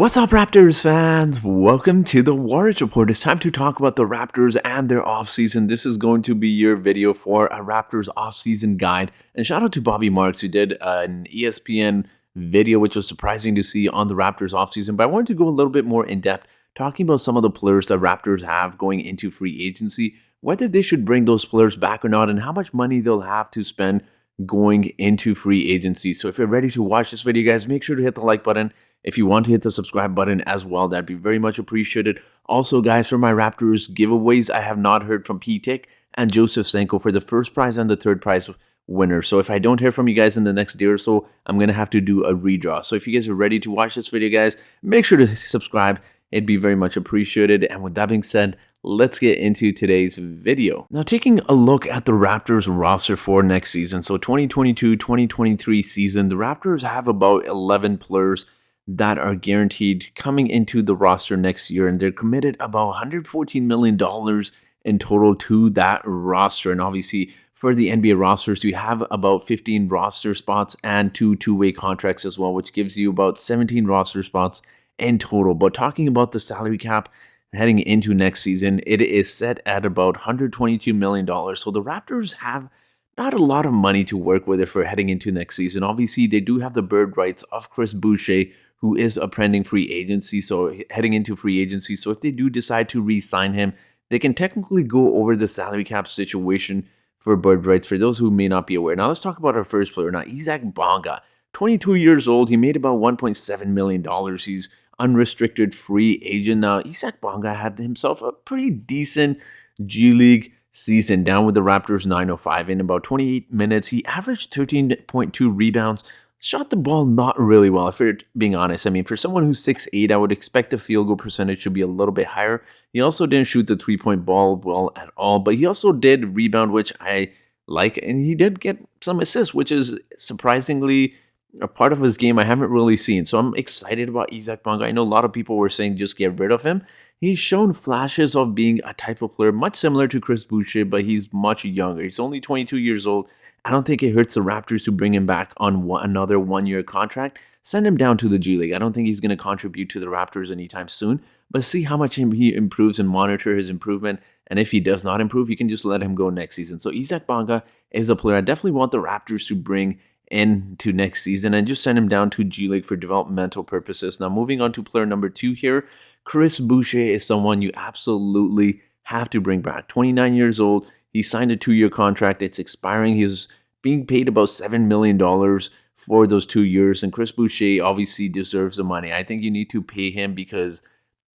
What's up, Raptors fans? Welcome to the Warriors Report. It's time to talk about the Raptors and their offseason. This is going to be your video for a Raptors offseason guide. And shout out to Bobby Marks, who did an ESPN video, which was surprising to see on the Raptors offseason. But I wanted to go a little bit more in depth, talking about some of the players that Raptors have going into free agency, whether they should bring those players back or not, and how much money they'll have to spend going into free agency. So if you're ready to watch this video, guys, make sure to hit the like button. If you want to hit the subscribe button as well, that'd be very much appreciated. Also, guys, for my Raptors giveaways, I have not heard from P-Tick and Joseph Senko for the first prize and the third prize winner. So if I don't hear from you guys in the next day or so, I'm going to have to do a redraw. So if you guys are ready to watch this video, guys, make sure to subscribe. It'd be very much appreciated. And with that being said, let's get into today's video. Now, taking a look at the Raptors roster for next season. So 2022-2023 season, the Raptors have about 11 players that are guaranteed coming into the roster next year, and they're committed about $114 million in total to that roster. And obviously for the NBA rosters, you have about 15 roster spots and two-way contracts as well, which gives you about 17 roster spots in total. But talking about the salary cap heading into next season, it is set at about $122 million. So the Raptors have not a lot of money to work with for heading into next season. Obviously, they do have the bird rights of Chris Boucher, who is a pending free agency, so heading into free agency. So if they do decide to re-sign him, they can technically go over the salary cap situation for bird rights, for those who may not be aware. Now let's talk about our first player. Now, Bonga, 22 years old. He made about $1.7 million. He's unrestricted free agent. Now, Bonga had himself a pretty decent G League season down with the Raptors 905. In about 28 minutes, he averaged 13.2 rebounds, shot the ball not really well, if we're being honest. I mean, for someone who's 6'8", I would expect the field goal percentage to be a little bit higher. He also didn't shoot the three-point ball well at all, but he also did rebound, which I like, and he did get some assists, which is surprisingly a part of his game I haven't really seen. So I'm excited about Bonga. I know a lot of people were saying just get rid of him. He's shown flashes of being a type of player much similar to Chris Boucher, but he's much younger. He's only 22 years old. I don't think it hurts the Raptors to bring him back on another one-year contract. Send him down to the G League. I don't think he's going to contribute to the Raptors anytime soon, but see how much he improves and monitor his improvement. And if he does not improve, you can just let him go next season. So Bonga is a player I definitely want the Raptors to bring into next season and just send him down to G League for developmental purposes. Now, moving on to player number 2 here, Chris Boucher is someone you absolutely have to bring back. 29 years old. He signed a 2-year contract. It's expiring. He's being paid about $7 million for those 2 years. And Chris Boucher obviously deserves the money. I think you need to pay him because,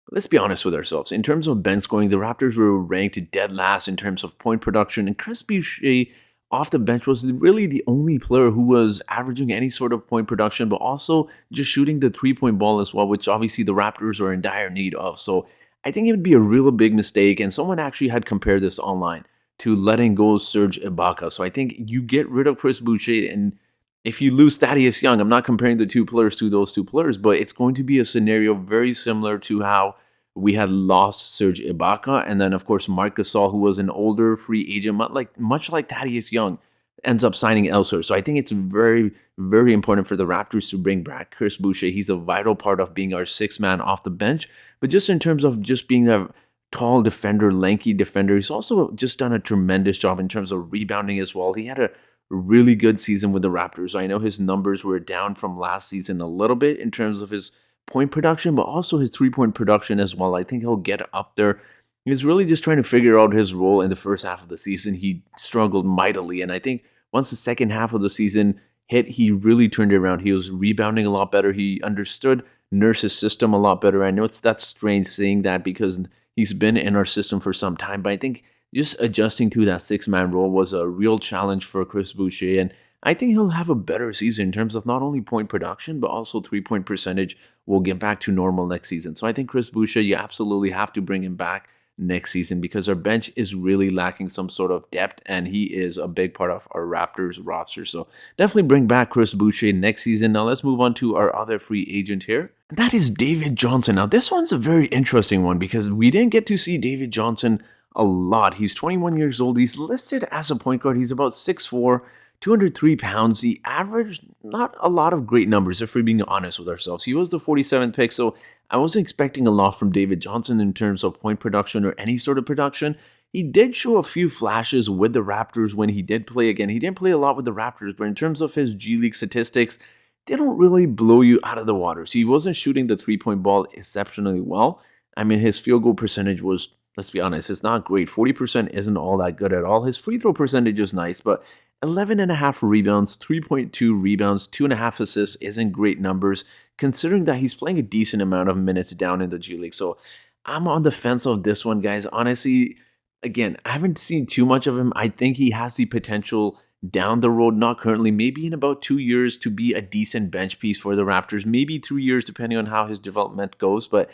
let's be honest with ourselves, in terms of bench scoring, the Raptors were ranked dead last in terms of point production. And Chris Boucher off the bench was really the only player who was averaging any sort of point production, but also just shooting the three-point ball as well, which obviously the Raptors are in dire need of. So I think it would be a real big mistake. And someone actually had compared this online to letting go Serge Ibaka. So I think you get rid of Chris Boucher, and if you lose Thaddeus Young, I'm not comparing the two players to those two players, but it's going to be a scenario very similar to how we had lost Serge Ibaka, and then of course Marc Gasol, who was an older free agent, much like Thaddeus Young, ends up signing elsewhere. So I think it's very, very important for the Raptors to bring back Chris Boucher. He's a vital part of being our sixth man off the bench, but just in terms of just being a tall defender, lanky defender, he's also just done a tremendous job in terms of rebounding as well. He had a really good season with the Raptors. I know his numbers were down from last season a little bit in terms of his point production, but also his three-point production as well. I think he'll get up there. He was really just trying to figure out his role in the first half of the season. He struggled mightily, and I think once the second half of the season hit, he really turned it around. He was rebounding a lot better. He understood Nurse's system a lot better. I know that's strange saying that because he's been in our system for some time, but I think just adjusting to that six-man role was a real challenge for Chris Boucher, and I think he'll have a better season in terms of not only point production, but also three-point percentage will get back to normal next season. So I think Chris Boucher, you absolutely have to bring him back next season because our bench is really lacking some sort of depth, and he is a big part of our Raptors roster. So definitely bring back Chris Boucher next season. Now let's move on to our other free agent here. And that is David Johnson. Now this one's a very interesting one because we didn't get to see David Johnson a lot. He's 21 years old. He's listed as a point guard. He's about 6'4", 203 pounds. He averaged not a lot of great numbers, if we're being honest with ourselves. He was the 47th pick, so I wasn't expecting a lot from David Johnson in terms of point production or any sort of production. He did show a few flashes with the Raptors when he did play again. He didn't play a lot with the Raptors, but in terms of his G League statistics, they don't really blow you out of the water. So he wasn't shooting the three-point ball exceptionally well. I mean, his field goal percentage was, let's be honest, it's not great. 40% isn't all that good at all. His free throw percentage is nice, but 11.5 rebounds, 3.2 rebounds, 2.5 assists isn't great numbers, considering that he's playing a decent amount of minutes down in the G League. So I'm on the fence of this one, guys. Honestly, again, I haven't seen too much of him. I think he has the potential down the road, not currently, maybe in about 2 years to be a decent bench piece for the Raptors, maybe 3 years depending on how his development goes. But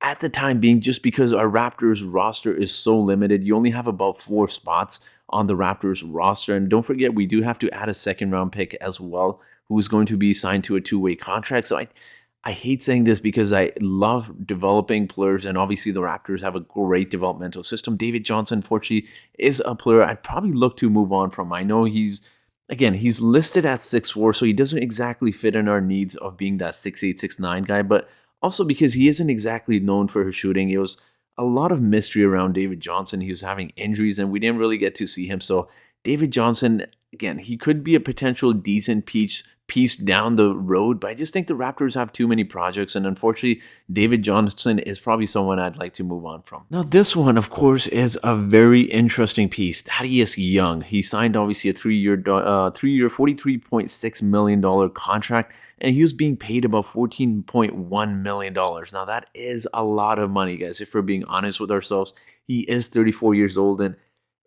at the time being, just because our Raptors roster is so limited, you only have about 4 spots on the Raptors roster. And don't forget, we do have to add a second round pick as well, who is going to be signed to a 2-way contract. So I hate saying this because I love developing players, and obviously the Raptors have a great developmental system. David Johnson, unfortunately, is a player I'd probably look to move on from. I know he's listed at 6'4", so he doesn't exactly fit in our needs of being that 6'8", 6'9" guy, but also because he isn't exactly known for his shooting. It was a lot of mystery around David Johnson. He was having injuries, and we didn't really get to see him. So David Johnson, again, he could be a potential decent piece down the road, but I just think the Raptors have too many projects, and unfortunately, David Johnson is probably someone I'd like to move on from. Now, this one, of course, is a very interesting piece. Thaddeus Young. He signed, obviously, a three-year, $43.6 million contract, and he was being paid about $14.1 million. Now, that is a lot of money, guys, if we're being honest with ourselves. He is 34 years old, and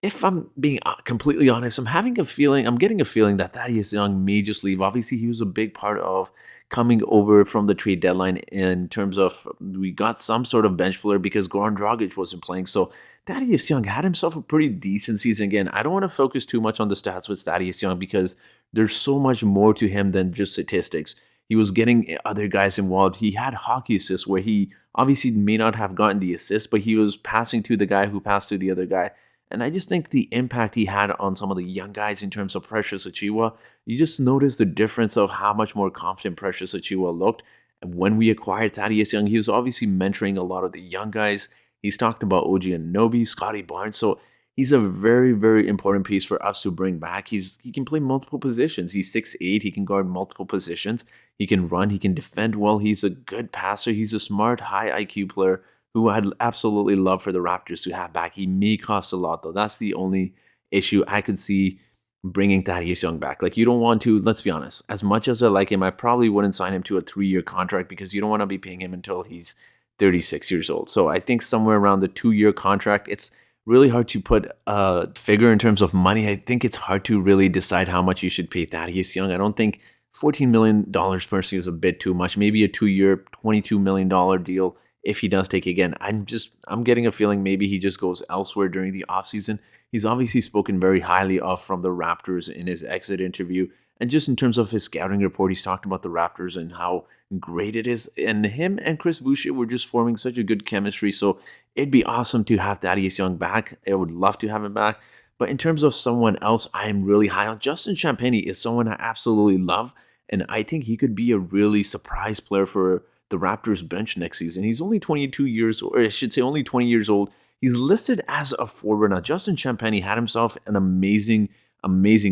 if I'm being completely honest, I'm getting a feeling that Thaddeus Young may just leave. Obviously, he was a big part of coming over from the trade deadline in terms of we got some sort of bench player because Goran Dragic wasn't playing. So Thaddeus Young had himself a pretty decent season. Again, I don't want to focus too much on the stats with Thaddeus Young because there's so much more to him than just statistics. He was getting other guys involved. He had hockey assists where he obviously may not have gotten the assist, but he was passing to the guy who passed to the other guy. And I just think the impact he had on some of the young guys in terms of Precious Achiuwa, you just notice the difference of how much more confident Precious Achiuwa looked. And when we acquired Thaddeus Young, he was obviously mentoring a lot of the young guys. He's talked about OG Anunoby, Scotty Barnes. So he's a very, very important piece for us to bring back. He can play multiple positions. He's 6'8". He can guard multiple positions. He can run. He can defend well. He's a good passer. He's a smart, high IQ player who I'd absolutely love for the Raptors to have back. He may cost a lot, though. That's the only issue I could see bringing Thaddeus Young back. Like, you don't want to, let's be honest, as much as I like him, I probably wouldn't sign him to a 3-year contract because you don't want to be paying him until he's 36 years old. So I think somewhere around the 2-year contract, it's really hard to put a figure in terms of money. I think it's hard to really decide how much you should pay Thaddeus Young. I don't think $14 million personally is a bit too much. Maybe a 2-year, $22 million deal if he does take again. I'm getting a feeling maybe he just goes elsewhere during the offseason. He's obviously spoken very highly of from the Raptors in his exit interview. And just in terms of his scouting report, he's talked about the Raptors and how great it is. And him and Chris Boucher were just forming such a good chemistry. So it'd be awesome to have Thaddeus Young back. I would love to have him back. But in terms of someone else I am really high on, Justin Champagnie is someone I absolutely love. And I think he could be a really surprise player for the Raptors bench next season. He's only 22 years old, or I should say only 20 years old. He's listed as a forward. Now, Justin Champagnie had himself an amazing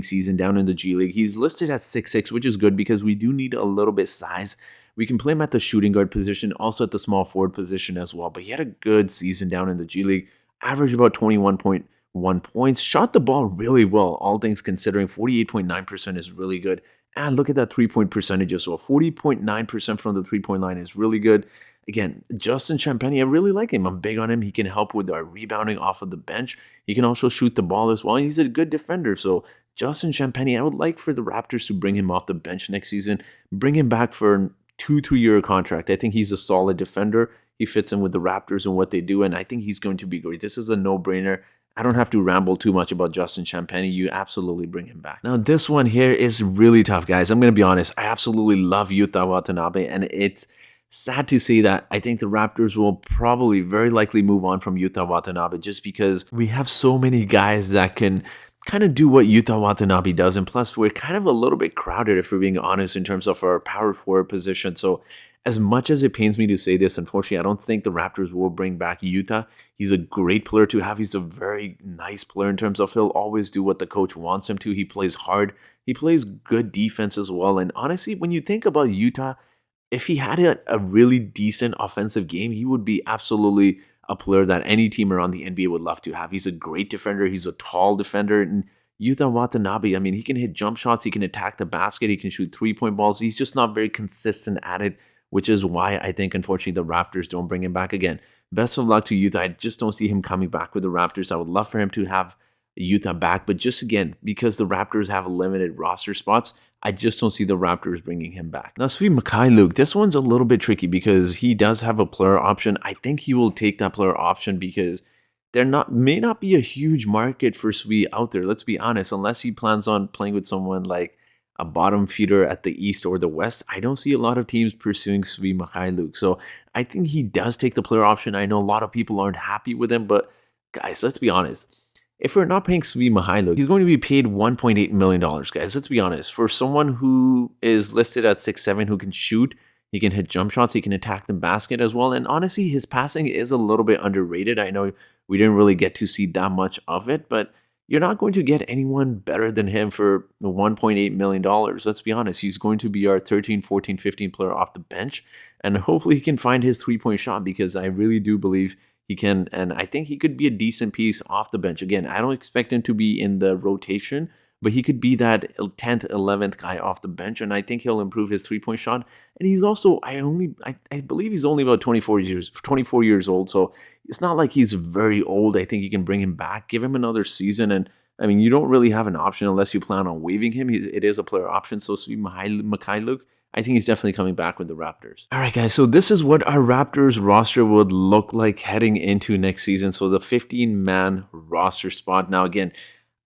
season down in the G League. He's listed at 6'6", which is good because we do need a little bit size. We can play him at the shooting guard position, also at the small forward position as well. But he had a good season down in the G League, averaged about 21.1 points, shot the ball really well, all things considering. 48.9% is really good. And look at that three-point percentage as well. 40.9% from the three-point line is really good. Again, Justin Champagnie, I really like him. I'm big on him. He can help with our rebounding off of the bench. He can also shoot the ball as well. And he's a good defender. So Justin Champagnie, I would like for the Raptors to bring him off the bench next season. Bring him back for a 2-3-year contract. I think he's a solid defender. He fits in with the Raptors and what they do. And I think he's going to be great. This is a no-brainer. I don't have to ramble too much about Justin Champagnie. You absolutely bring him back. Now, this one here is really tough, guys. I'm going to be honest. I absolutely love Yuta Watanabe, and it's sad to say that I think the Raptors will probably very likely move on from Yuta Watanabe just because we have so many guys that can kind of do what Yuta Watanabe does. And plus, we're kind of a little bit crowded, if we're being honest, in terms of our power forward position. So, as much as it pains me to say this, unfortunately, I don't think the Raptors will bring back Yuta. He's a great player to have. He's a very nice player in terms of he'll always do what the coach wants him to. He plays hard. He plays good defense as well. And honestly, when you think about Yuta, if he had a really decent offensive game, he would be absolutely a player that any team around the NBA would love to have. He's a great defender. He's a tall defender. And Yuta Watanabe, I mean, he can hit jump shots. He can attack the basket. He can shoot three-point balls. He's just not very consistent at it, which is why I think, unfortunately, the Raptors don't bring him back again. Best of luck to Yuta. I just don't see him coming back with the Raptors. I would love for him to have Yuta back, but just again, because the Raptors have limited roster spots, I just don't see the Raptors bringing him back. Now, Svi Mykhailiuk, this one's a little bit tricky because he does have a player option. I think he will take that player option because may not be a huge market for Svi out there. Let's be honest, unless he plans on playing with someone like a bottom feeder at the East or the West, I don't see a lot of teams pursuing Svi Mykhailiuk. So I think he does take the player option. I know a lot of people aren't happy with him, but guys, let's be honest. If we're not paying Svi Mykhailiuk, he's going to be paid $1.8 million, guys. Let's be honest. For someone who is listed at 6'7", who can shoot, he can hit jump shots, he can attack the basket as well. And honestly, his passing is a little bit underrated. I know we didn't really get to see that much of it, but you're not going to get anyone better than him for $1.8 million. Let's be honest. He's going to be our 13, 14, 15 player off the bench. And hopefully he can find his three-point shot because I really do believe he can, and I think he could be a decent piece off the bench. Again, I don't expect him to be in the rotation, but he could be that 10th, 11th guy off the bench, and I think he'll improve his three-point shot. And he's also, I believe he's only about 24 years old, so it's not like he's very old. I think you can bring him back, give him another season, and I mean, you don't really have an option unless you plan on waiving him. It is a player option, so Svi Mykhailiuk, I think he's definitely coming back with the Raptors. All right, guys, so this is what our Raptors roster would look like heading into next season. So the 15-man roster spot. Now, again,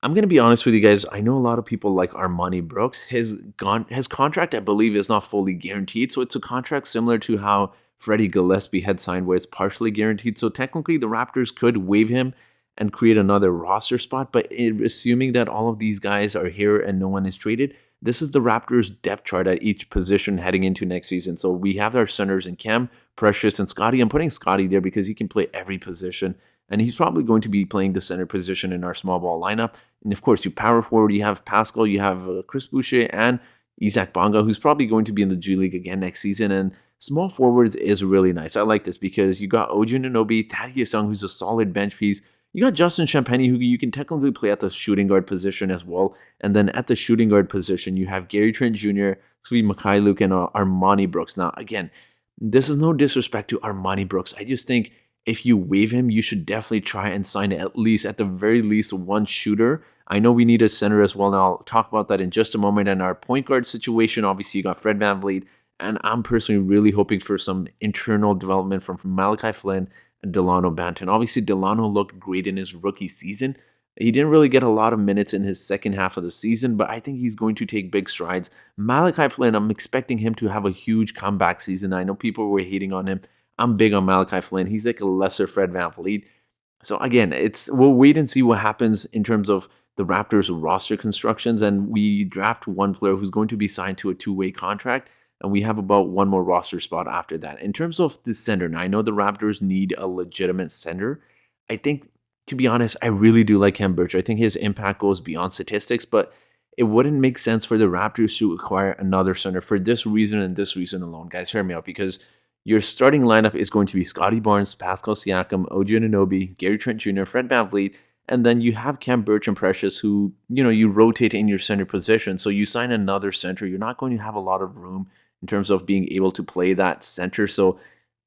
I'm going to be honest with you guys. I know a lot of people like Armoni Brooks. His contract, I believe, is not fully guaranteed. So it's a contract similar to how Freddie Gillespie had signed, where it's partially guaranteed. So technically, the Raptors could waive him and create another roster spot. But assuming that all of these guys are here and no one is traded, this is the Raptors depth chart at each position heading into next season. So we have our centers in Cam, Precious, and Scotty. I'm putting Scotty there because he can play every position, and he's probably going to be playing the center position in our small ball lineup. And of course, you power forward, you have Pascal, you have Chris Boucher, and Isaac Bonga, who's probably going to be in the G League again next season. And small forwards is really nice. I like this because you got OG Anunoby, Thaddeus Young, who's a solid bench piece. You got Justin Champagnie, who you can technically play at the shooting guard position as well. And then at the shooting guard position, you have Gary Trent Jr., Svi Mykhailiuk, and Armoni Brooks. Now, again, this is no disrespect to Armoni Brooks. I just think if you waive him, you should definitely try and sign at the very least, one shooter. I know we need a center as well. Now, I'll talk about that in just a moment. And our point guard situation, obviously, you got Fred VanVleet. And I'm personally really hoping for some internal development from Malachi Flynn and Delano Banton. Obviously, Delano looked great in his rookie season. He didn't really get a lot of minutes in his second half of the season, but I think he's going to take big strides. Malachi Flynn, I'm expecting him to have a huge comeback season. I know people were hating on him. I'm big on Malachi Flynn. He's like a lesser Fred VanVleet. So again, we'll wait and see what happens in terms of the Raptors roster constructions, and we draft one player who's going to be signed to a two-way contract. And we have about one more roster spot after that. In terms of the center, now I know the Raptors need a legitimate center. I think, to be honest, I really do like Cam Boucher. I think his impact goes beyond statistics, but it wouldn't make sense for the Raptors to acquire another center for this reason and this reason alone. Guys, hear me out, because your starting lineup is going to be Scotty Barnes, Pascal Siakam, OG Anunoby, Gary Trent Jr., Fred VanVleet, and then you have Cam Boucher and Precious, who, you rotate in your center position. So you sign another center, you're not going to have a lot of room in terms of being able to play that center. So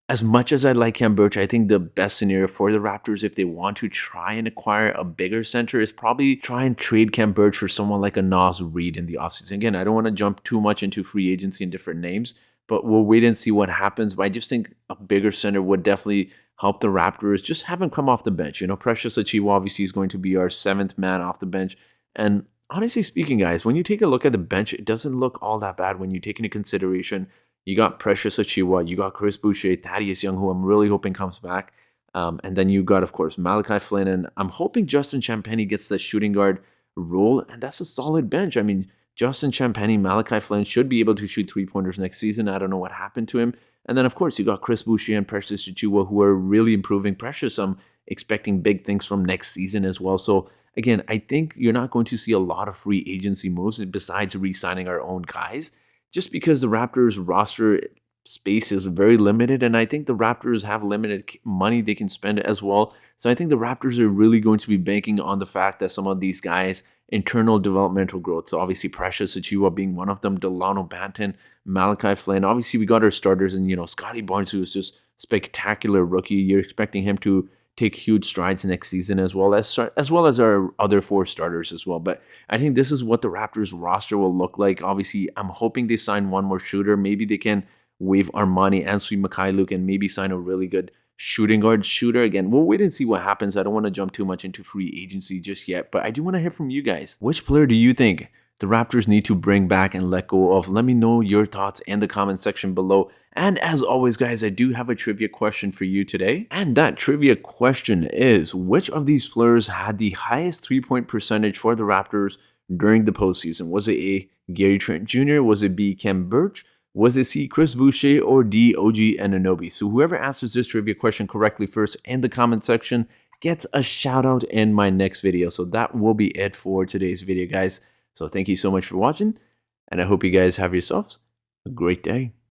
as much as I like Cam Boucher, I think the best scenario for the Raptors, if they want to try and acquire a bigger center, is probably try and trade Cam Boucher for someone like a Naz Reid in the offseason. Again, I don't want to jump too much into free agency and different names, but we'll wait and see what happens. But I just think a bigger center would definitely help the Raptors. Just have him come off the bench. Precious Achiuwa obviously is going to be our seventh man off the bench. And honestly speaking, guys, when you take a look at the bench, it doesn't look all that bad when you take into consideration you got Precious Achiuwa, you got Chris Boucher, Thaddeus Young, who I'm really hoping comes back. And then you got, of course, Malachi Flynn. And I'm hoping Justin Champagnie gets the shooting guard role, and that's a solid bench. I mean, Justin Champagnie, Malachi Flynn should be able to shoot three-pointers next season. I don't know what happened to him. And then, of course, you got Chris Boucher and Precious Achiuwa, who are really improving. Precious, I'm expecting big things from next season as well. So, again, I think you're not going to see a lot of free agency moves besides re-signing our own guys, just because the Raptors roster space is very limited, and I think the Raptors have limited money they can spend as well. So I think the Raptors are really going to be banking on the fact that some of these guys internal developmental growth. So obviously Precious Achiuwa being one of them, Delano Banton, Malachi Flynn. Obviously we got our starters, and Scotty Barnes, who is just spectacular rookie. You're expecting him to take huge strides next season, as well as our other four starters as well. But I think this is what the Raptors roster will look like. Obviously, I'm hoping they sign one more shooter. Maybe they can waive Armani and Svi Mykhailiuk and maybe sign a really good shooting guard shooter. Again, we'll wait and see what happens. I don't want to jump too much into free agency just yet, but I do want to hear from you guys. Which player do you think the Raptors need to bring back and let go of? Let me know your thoughts in the comment section below. And as always, guys, I do have a trivia question for you today. And that trivia question is, which of these players had the highest three-point percentage for the Raptors during the postseason? Was it A, Gary Trent Jr.? Was it B, Khem Birch? Was it C, Chris Boucher, or D, OG Anunoby? So whoever answers this trivia question correctly first in the comment section gets a shout out in my next video. So that will be it for today's video, guys. So thank you so much for watching, and I hope you guys have yourselves a great day.